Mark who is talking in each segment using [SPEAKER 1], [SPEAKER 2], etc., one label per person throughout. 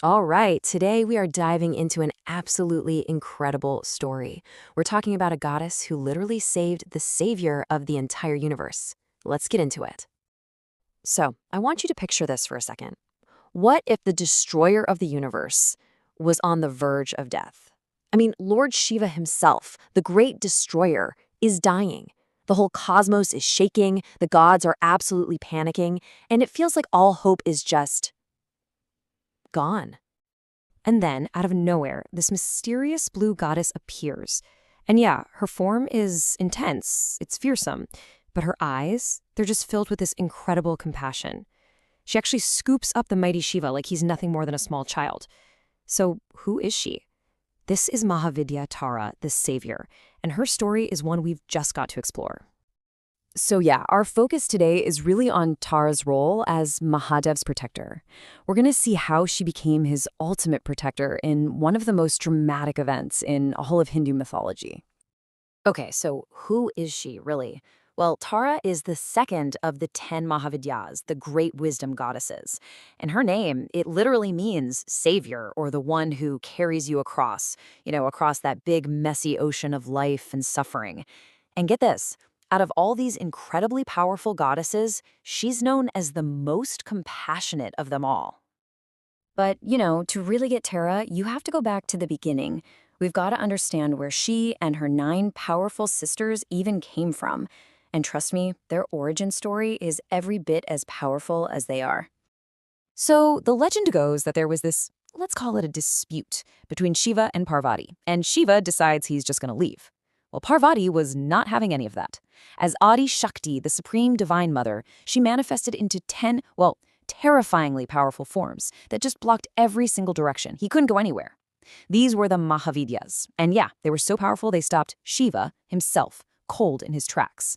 [SPEAKER 1] All right, today we are diving into an absolutely incredible story. We're talking about a goddess who literally saved the savior of the entire universe. Let's get into it. So, I want you to picture this for a second. What if the destroyer of the universe was on the verge of death? I mean, Lord Shiva himself, the great destroyer, is dying. The whole cosmos is shaking, the gods are absolutely panicking, and it feels like all hope is just gone. And then, out of nowhere, this mysterious blue goddess appears. And yeah, her form is intense, it's fearsome, but her eyes, they're just filled with this incredible compassion. She actually scoops up the mighty Shiva like he's nothing more than a small child. So who is she? This is Mahavidya Tara, the savior, and her story is one we've just got to explore. So yeah, our focus today is really on Tara's role as Mahadev's protector. We're going to see how she became his ultimate protector in one of the most dramatic events in all of Hindu mythology. Okay, so who is she, really? Well, Tara is the second of the 10 Mahavidyas, the great wisdom goddesses. And her name, it literally means savior, or the one who carries you across, across that big, messy ocean of life and suffering. And get this. Out of all these incredibly powerful goddesses, she's known as the most compassionate of them all. But, to really get Tara, you have to go back to the beginning. We've got to understand where she and her 9 powerful sisters even came from. And trust me, their origin story is every bit as powerful as they are. So the legend goes that there was this, let's call it a dispute, between Shiva and Parvati, and Shiva decides he's just going to leave. Well, Parvati was not having any of that. As Adi Shakti, the supreme divine mother, she manifested into 10, terrifyingly powerful forms that just blocked every single direction. He couldn't go anywhere. These were the Mahavidyas. And yeah, they were so powerful they stopped Shiva himself cold in his tracks.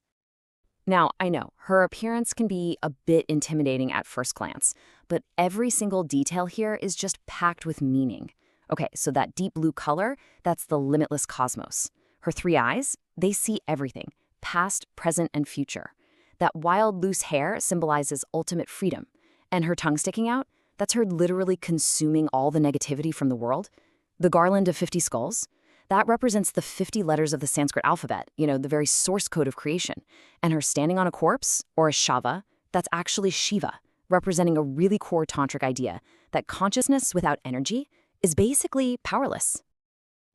[SPEAKER 1] Now, I know, her appearance can be a bit intimidating at first glance, but every single detail here is just packed with meaning. Okay, so that deep blue color, that's the limitless cosmos. Her 3 eyes, they see everything, past, present, and future. That wild, loose hair symbolizes ultimate freedom. And her tongue sticking out, that's her literally consuming all the negativity from the world. The garland of 50 skulls, that represents the 50 letters of the Sanskrit alphabet, the very source code of creation. And her standing on a corpse, or a shava, that's actually Shiva, representing a really core tantric idea that consciousness without energy is basically powerless.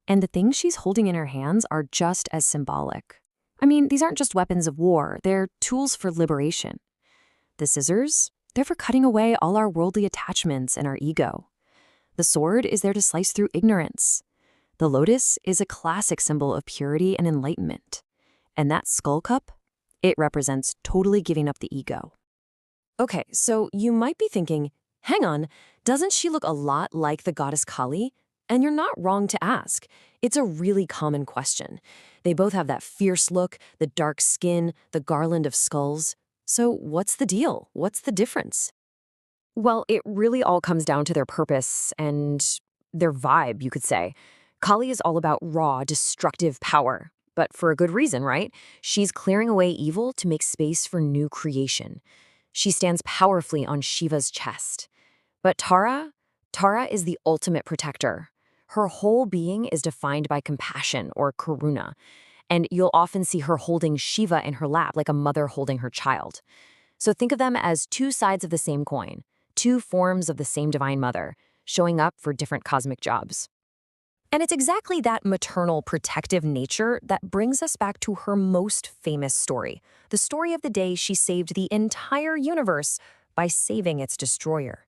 [SPEAKER 1] And the things she's holding in her hands are just as symbolic. I mean, these aren't just weapons of war, they're tools for liberation. The scissors, they're for cutting away all our worldly attachments and our ego. The sword is there to slice through ignorance. The lotus is a classic symbol of purity and enlightenment. And that skull cup, it represents totally giving up the ego. Okay, so you might be thinking, hang on, doesn't she look a lot like the goddess Kali? And you're not wrong to ask. It's a really common question. They both have that fierce look, the dark skin, the garland of skulls. So what's the deal? What's the difference? Well, it really all comes down to their purpose and their vibe, you could say. Kali is all about raw, destructive power. But for a good reason, right? She's clearing away evil to make space for new creation. She stands powerfully on Shiva's chest. But Tara is the ultimate protector. Her whole being is defined by compassion, or karuna, and you'll often see her holding Shiva in her lap like a mother holding her child. So think of them as 2 sides of the same coin, 2 forms of the same divine mother, showing up for different cosmic jobs. And it's exactly that maternal, protective nature that brings us back to her most famous story, the story of the day she saved the entire universe by saving its destroyer.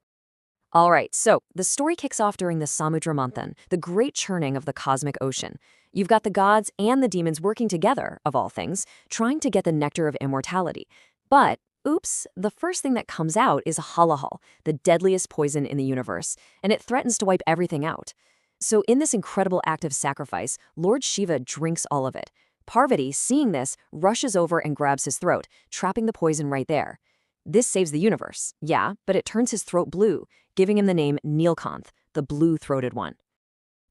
[SPEAKER 1] All right, so the story kicks off during the Samudra Manthan, the great churning of the cosmic ocean. You've got the gods and the demons working together, of all things, trying to get the nectar of immortality. But, oops, the first thing that comes out is Halahal, the deadliest poison in the universe, and it threatens to wipe everything out. So in this incredible act of sacrifice, Lord Shiva drinks all of it. Parvati, seeing this, rushes over and grabs his throat, trapping the poison right there. This saves the universe, yeah, but it turns his throat blue, giving him the name Nilkanth, the blue-throated one.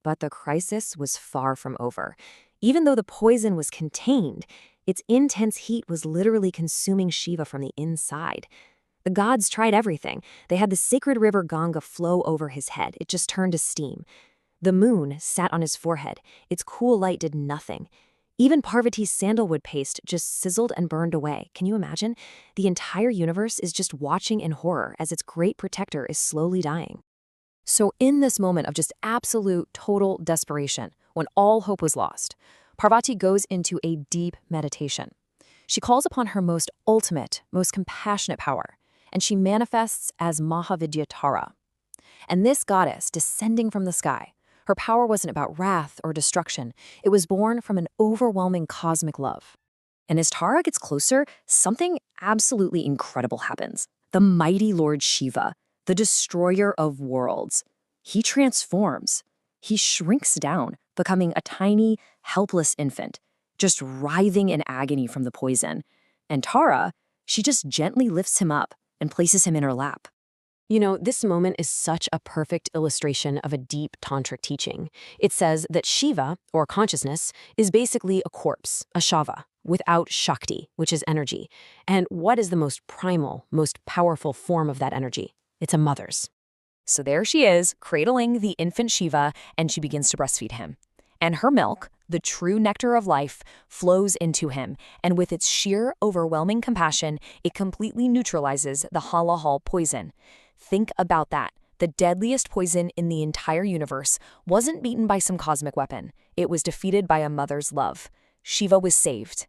[SPEAKER 1] But the crisis was far from over. Even though the poison was contained, its intense heat was literally consuming Shiva from the inside. The gods tried everything. They had the sacred river Ganga flow over his head. It just turned to steam. The moon sat on his forehead. Its cool light did nothing. Even Parvati's sandalwood paste just sizzled and burned away. Can you imagine? The entire universe is just watching in horror as its great protector is slowly dying. So in this moment of just absolute, total desperation, when all hope was lost, Parvati goes into a deep meditation. She calls upon her most ultimate, most compassionate power, and she manifests as Mahavidya Tara. And this goddess, descending from the sky, her power wasn't about wrath or destruction. It was born from an overwhelming cosmic love. And as Tara gets closer, something absolutely incredible happens. The mighty Lord Shiva, the destroyer of worlds, he transforms. He shrinks down, becoming a tiny, helpless infant, just writhing in agony from the poison. And Tara, she just gently lifts him up and places him in her lap. You know, this moment is such a perfect illustration of a deep tantric teaching. It says that Shiva, or consciousness, is basically a corpse, a shava, without Shakti, which is energy. And what is the most primal, most powerful form of that energy? It's a mother's. So there she is, cradling the infant Shiva, and she begins to breastfeed him. And her milk, the true nectar of life, flows into him, and with its sheer, overwhelming compassion, it completely neutralizes the Halahal poison. Think about that. The deadliest poison in the entire universe wasn't beaten by some cosmic weapon. It was defeated by a mother's love. Shiva was saved.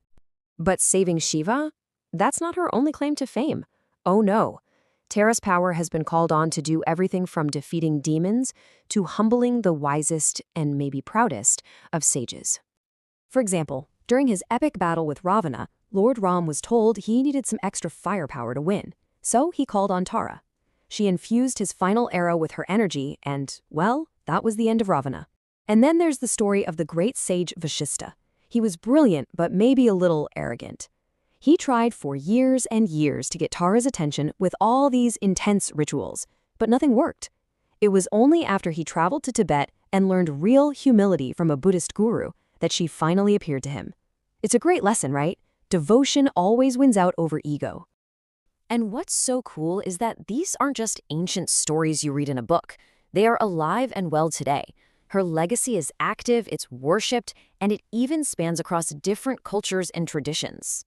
[SPEAKER 1] But saving Shiva? That's not her only claim to fame. Oh no. Tara's power has been called on to do everything from defeating demons to humbling the wisest and maybe proudest of sages. For example, during his epic battle with Ravana, Lord Ram was told he needed some extra firepower to win. So he called on Tara. She infused his final arrow with her energy and, well, that was the end of Ravana. And then there's the story of the great sage Vashishta. He was brilliant, but maybe a little arrogant. He tried for years and years to get Tara's attention with all these intense rituals, but nothing worked. It was only after he traveled to Tibet and learned real humility from a Buddhist guru that she finally appeared to him. It's a great lesson, right? Devotion always wins out over ego. And what's so cool is that these aren't just ancient stories you read in a book. They are alive and well today. Her legacy is active, it's worshipped, and it even spans across different cultures and traditions.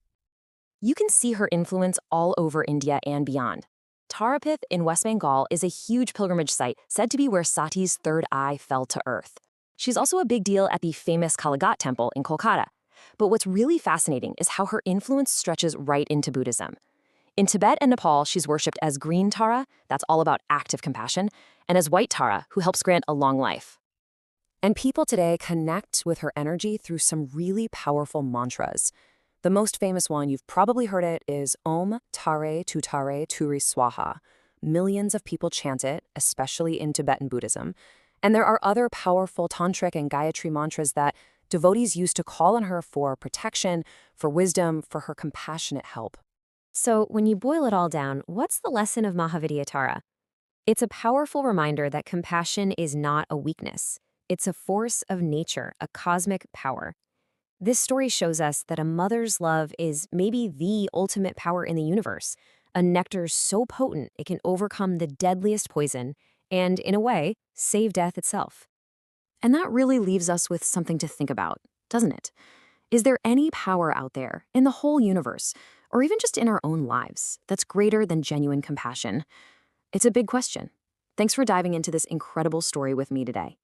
[SPEAKER 1] You can see her influence all over India and beyond. Tarapith in West Bengal is a huge pilgrimage site said to be where Sati's third eye fell to earth. She's also a big deal at the famous Kaligat temple in Kolkata. But what's really fascinating is how her influence stretches right into Buddhism. In Tibet and Nepal, she's worshipped as Green Tara, that's all about active compassion, and as White Tara, who helps grant a long life. And people today connect with her energy through some really powerful mantras. The most famous one, you've probably heard it, is Om Tare Tutare Turi Swaha. Millions of people chant it, especially in Tibetan Buddhism. And there are other powerful tantric and Gayatri mantras that devotees use to call on her for protection, for wisdom, for her compassionate help. So when you boil it all down, what's the lesson of Mahavidya Tara? It's a powerful reminder that compassion is not a weakness. It's a force of nature, a cosmic power. This story shows us that a mother's love is maybe the ultimate power in the universe, a nectar so potent it can overcome the deadliest poison and, in a way, save death itself. And that really leaves us with something to think about, doesn't it? Is there any power out there, in the whole universe, or even just in our own lives, that's greater than genuine compassion? It's a big question. Thanks for diving into this incredible story with me today.